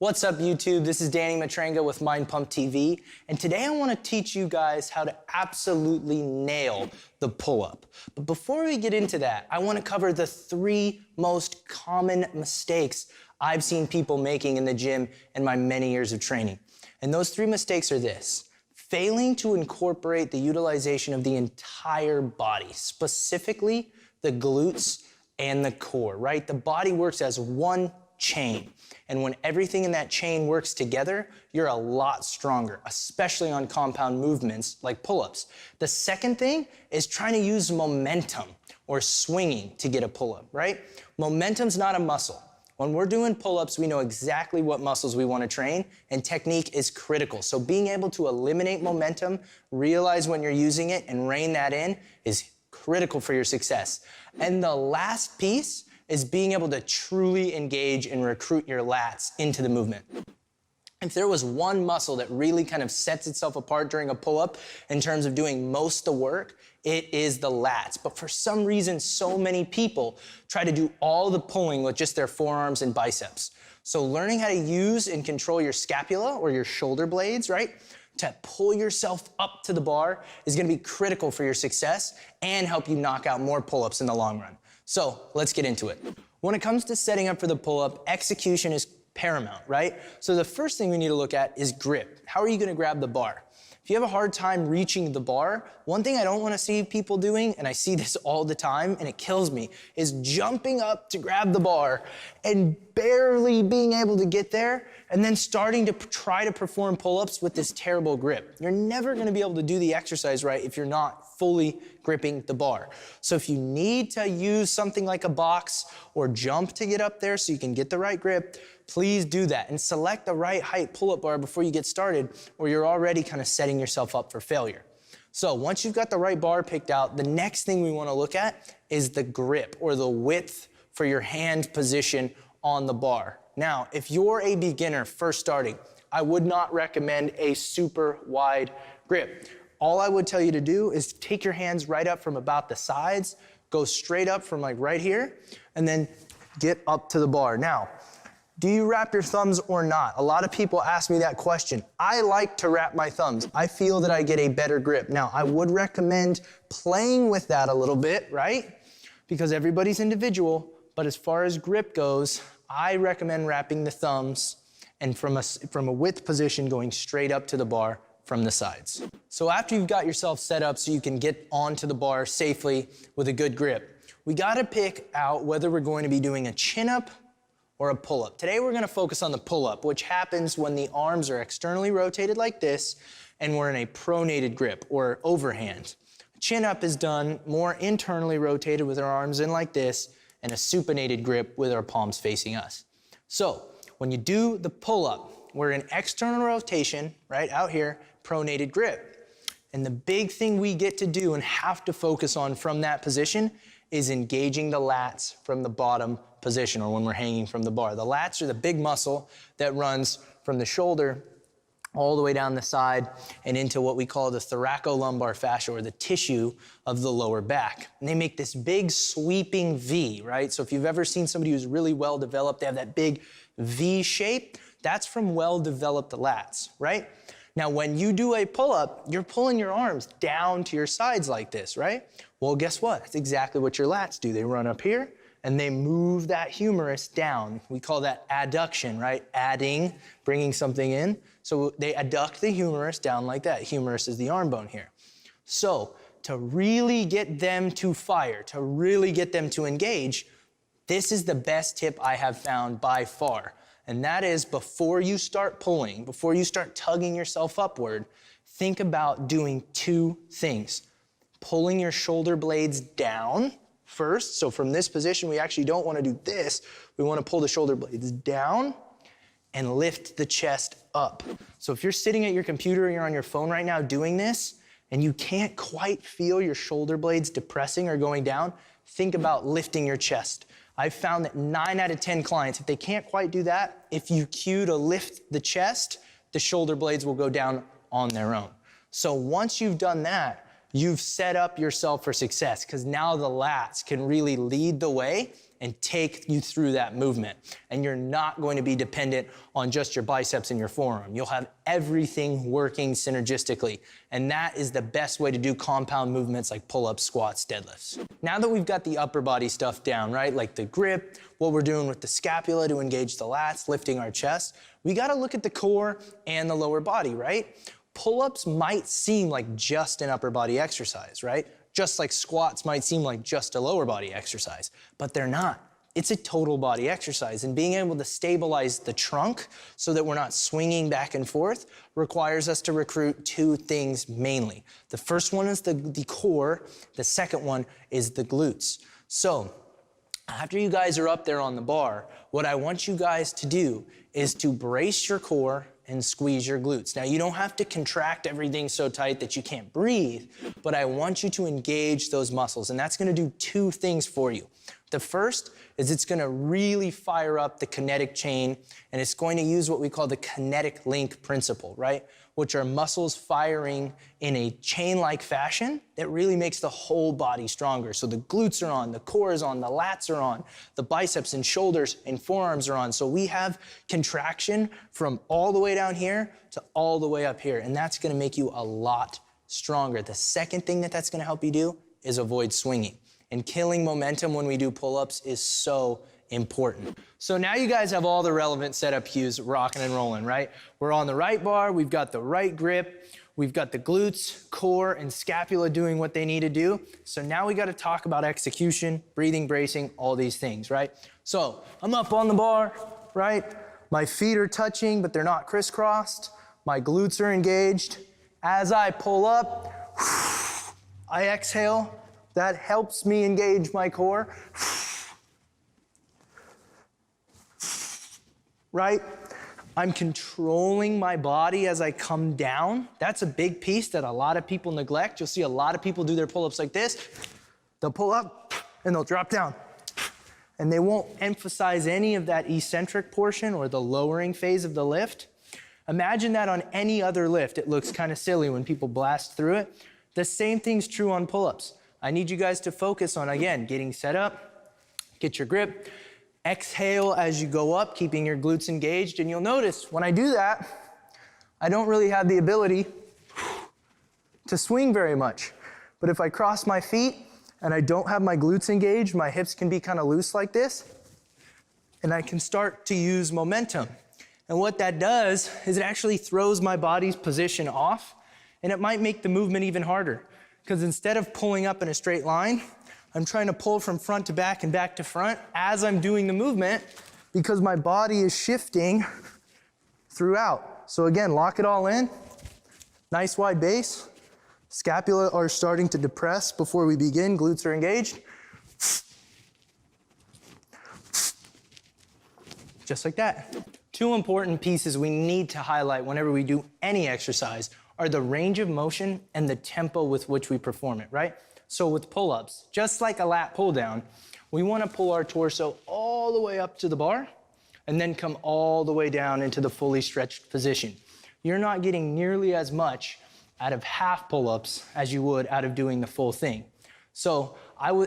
What's up, YouTube? This is Danny Matranga with Mind Pump TV, and today I want to teach you guys how to absolutely nail the pull-up. But before we get into that, I want to cover the 3 most common mistakes I've seen people making in the gym in my many years of training. And those 3 mistakes are this: failing to incorporate the utilization of the entire body, specifically the glutes and the core, right? The body works as one chain. And when everything in that chain works together, you're a lot stronger, especially on compound movements like pull-ups. The second thing is trying to use momentum or swinging to get a pull-up, right? Momentum's not a muscle. When we're doing pull-ups, we know exactly what muscles we want to train, and technique is critical. So being able to eliminate momentum, realize when you're using it, and rein that in is critical for your success. And the last piece is being able to truly engage and recruit your lats into the movement. If there was one muscle that really kind of sets itself apart during a pull-up in terms of doing most of the work, it is the lats. But for some reason, so many people try to do all the pulling with just their forearms and biceps. So learning how to use and control your scapula or your shoulder blades, right, to pull yourself up to the bar is gonna be critical for your success and help you knock out more pull-ups in the long run. So let's get into it. When it comes to setting up for the pull-up, execution is paramount, right? So the first thing we need to look at is grip. How are you gonna grab the bar? If you have a hard time reaching the bar, one thing I don't wanna see people doing, and I see this all the time, and it kills me, is jumping up to grab the bar and barely being able to get there, and then starting to try to perform pull-ups with this terrible grip. You're never gonna be able to do the exercise right if you're not fully gripping the bar. So if you need to use something like a box or jump to get up there so you can get the right grip, please do that and select the right height pull-up bar before you get started, or you're already kind of setting yourself up for failure. So once you've got the right bar picked out, the next thing we want to look at is the grip or the width for your hand position on the bar. Now, if you're a beginner first starting, I would not recommend a super wide grip. All I would tell you to do is take your hands right up from about the sides, go straight up from like right here, and then get up to the bar. Now, do you wrap your thumbs or not? A lot of people ask me that question. I like to wrap my thumbs. I feel that I get a better grip. Now, I would recommend playing with that a little bit, right? Because everybody's individual, but as far as grip goes, I recommend wrapping the thumbs and from a width position going straight up to the bar from the sides. So after you've got yourself set up so you can get onto the bar safely with a good grip, we gotta pick out whether we're going to be doing a chin-up or a pull-up. Today we're gonna focus on the pull-up, which happens when the arms are externally rotated like this and we're in a pronated grip or overhand. Chin-up is done more internally rotated with our arms in like this and a supinated grip with our palms facing us. So when you do the pull-up, we're in external rotation, right out here, pronated grip. And the big thing we get to do and have to focus on from that position is engaging the lats from the bottom position or when we're hanging from the bar. The lats are the big muscle that runs from the shoulder all the way down the side and into what we call the thoracolumbar fascia or the tissue of the lower back. And they make this big sweeping V, right? So if you've ever seen somebody who's really well developed, they have that big V shape, that's from well-developed lats, right? Now, when you do a pull-up, you're pulling your arms down to your sides like this, right? Well, guess what? That's exactly what your lats do. They run up here, and they move that humerus down. We call that adduction, right? Adding, bringing something in. So they adduct the humerus down like that. Humerus is the arm bone here. So to really get them to fire, to really get them to engage, this is the best tip I have found by far. And that is before you start pulling, before you start tugging yourself upward, think about doing 2 things. Pulling your shoulder blades down first. So from this position, we actually don't want to do this. We want to pull the shoulder blades down and lift the chest up. So if you're sitting at your computer or you're on your phone right now doing this, and you can't quite feel your shoulder blades depressing or going down, think about lifting your chest. I've found that 9 out of 10 clients, if they can't quite do that, if you cue to lift the chest, the shoulder blades will go down on their own. So once you've done that, you've set up yourself for success because now the lats can really lead the way and take you through that movement. And you're not going to be dependent on just your biceps and your forearm. You'll have everything working synergistically. And that is the best way to do compound movements like pull-ups, squats, deadlifts. Now that we've got the upper body stuff down, right, like the grip, what we're doing with the scapula to engage the lats, lifting our chest, we gotta look at the core and the lower body, right? Pull-ups might seem like just an upper body exercise, right? Just like squats might seem like just a lower body exercise, but they're not. It's a total body exercise, and being able to stabilize the trunk so that we're not swinging back and forth requires us to recruit two things mainly. The first one is the core, the second one is the glutes. So, after you guys are up there on the bar, what I want you guys to do is to brace your core and squeeze your glutes. Now, you don't have to contract everything so tight that you can't breathe, but I want you to engage those muscles, and that's gonna do two things for you. The first is it's gonna really fire up the kinetic chain, and it's going to use what we call the kinetic link principle, right? Which are muscles firing in a chain-like fashion that really makes the whole body stronger. So the glutes are on, the core is on, the lats are on, the biceps and shoulders and forearms are on. So we have contraction from all the way down here to all the way up here, and that's gonna make you a lot stronger. The second thing that that's gonna help you do is avoid swinging. And killing momentum when we do pull-ups is so important. So now you guys have all the relevant setup cues rocking and rolling, right? We're on the right bar, we've got the right grip, we've got the glutes, core, and scapula doing what they need to do. So now we gotta talk about execution, breathing, bracing, all these things, right? So I'm up on the bar, right? My feet are touching, but they're not crisscrossed. My glutes are engaged. As I pull up, I exhale. That helps me engage my core. Right? I'm controlling my body as I come down. That's a big piece that a lot of people neglect. You'll see a lot of people do their pull-ups like this. They'll pull up and they'll drop down. And they won't emphasize any of that eccentric portion or the lowering phase of the lift. Imagine that on any other lift. It looks kind of silly when people blast through it. The same thing's true on pull-ups. I need you guys to focus on, again, getting set up, get your grip, exhale as you go up, keeping your glutes engaged, and you'll notice when I do that, I don't really have the ability to swing very much. But if I cross my feet and I don't have my glutes engaged, my hips can be kind of loose like this, and I can start to use momentum. And what that does is it actually throws my body's position off, and it might make the movement even harder. Because instead of pulling up in a straight line, I'm trying to pull from front to back and back to front as I'm doing the movement because my body is shifting throughout. So again, lock it all in. Nice wide base. Scapula are starting to depress before we begin. Glutes are engaged. Just like that. Two important pieces we need to highlight whenever we do any exercise are the range of motion and the tempo with which we perform it, right? So with pull-ups, just like a lat pull-down, we wanna pull our torso all the way up to the bar and then come all the way down into the fully stretched position. You're not getting nearly as much out of half pull-ups as you would out of doing the full thing. So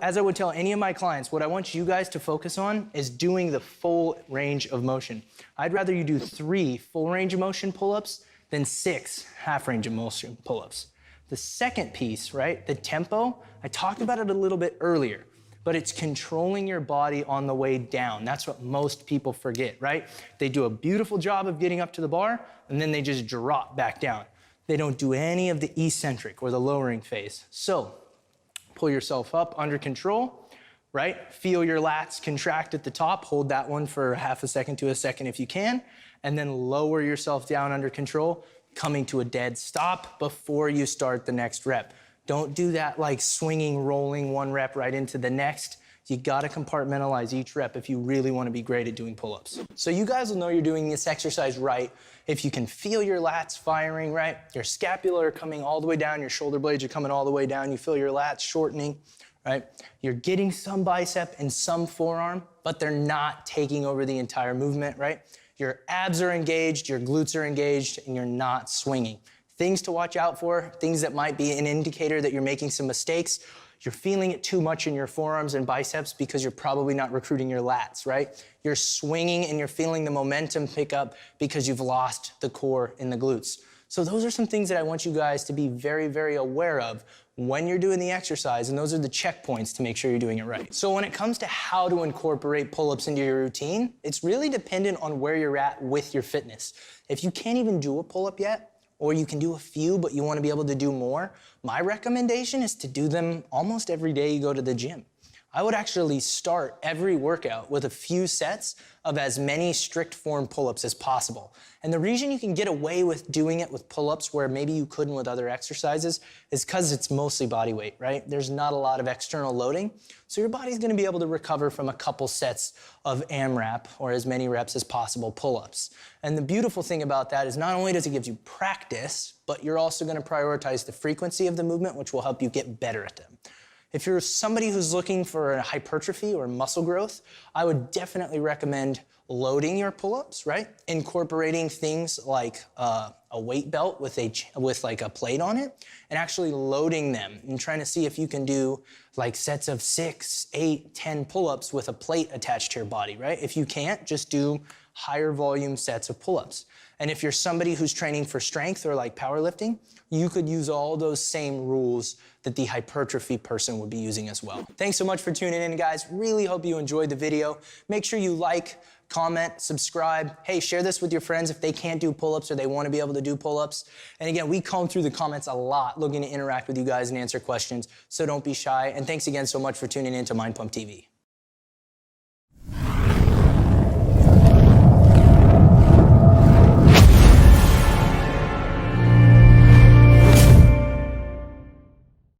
as I would tell any of my clients, what I want you guys to focus on is doing the full range of motion. I'd rather you do 3 full range of motion pull-ups than 6 half range of motion pull-ups. The second piece, right, the tempo, I talked about it a little bit earlier, but it's controlling your body on the way down. That's what most people forget, right? They do a beautiful job of getting up to the bar, and then they just drop back down. They don't do any of the eccentric or the lowering phase. So pull yourself up under control, right? Feel your lats contract at the top. Hold that one for half a second to a second if you can, and then lower yourself down under control, coming to a dead stop before you start the next rep. Don't do that like swinging, rolling one rep right into the next. You gotta compartmentalize each rep if you really wanna be great at doing pull-ups. So you guys will know you're doing this exercise right if you can feel your lats firing, right? Your scapula are coming all the way down, your shoulder blades are coming all the way down, you feel your lats shortening, right? You're getting some bicep and some forearm, but they're not taking over the entire movement, right? Your abs are engaged, your glutes are engaged, and you're not swinging. Things to watch out for, things that might be an indicator that you're making some mistakes. You're feeling it too much in your forearms and biceps because you're probably not recruiting your lats, right? You're swinging and you're feeling the momentum pick up because you've lost the core in the glutes. So those are some things that I want you guys to be very, very aware of when you're doing the exercise, and those are the checkpoints to make sure you're doing it right. So when it comes to how to incorporate pull-ups into your routine, it's really dependent on where you're at with your fitness. If you can't even do a pull-up yet, or you can do a few, but you want to be able to do more, my recommendation is to do them almost every day you go to the gym. I would actually start every workout with a few sets of as many strict form pull-ups as possible. And the reason you can get away with doing it with pull-ups where maybe you couldn't with other exercises is because it's mostly body weight, right? There's not a lot of external loading, so your body's gonna be able to recover from a couple sets of AMRAP, or as many reps as possible pull-ups. And the beautiful thing about that is not only does it give you practice, but you're also gonna prioritize the frequency of the movement, which will help you get better at them. If you're somebody who's looking for a hypertrophy or muscle growth, I would definitely recommend loading your pull-ups, right? Incorporating things like a weight belt with like a plate on it, and actually loading them and trying to see if you can do like sets of 6, 8, 10 pull-ups with a plate attached to your body, right? If you can't, just do higher volume sets of pull-ups. And if you're somebody who's training for strength or like powerlifting, you could use all those same rules that the hypertrophy person would be using as well. Thanks so much for tuning in, guys. Really hope you enjoyed the video. Make sure you like, comment, subscribe. Hey, share this with your friends if they can't do pull-ups or they want to be able to do pull-ups. And again, we comb through the comments a lot, looking to interact with you guys and answer questions, so don't be shy. And thanks again so much for tuning in to Mind Pump TV.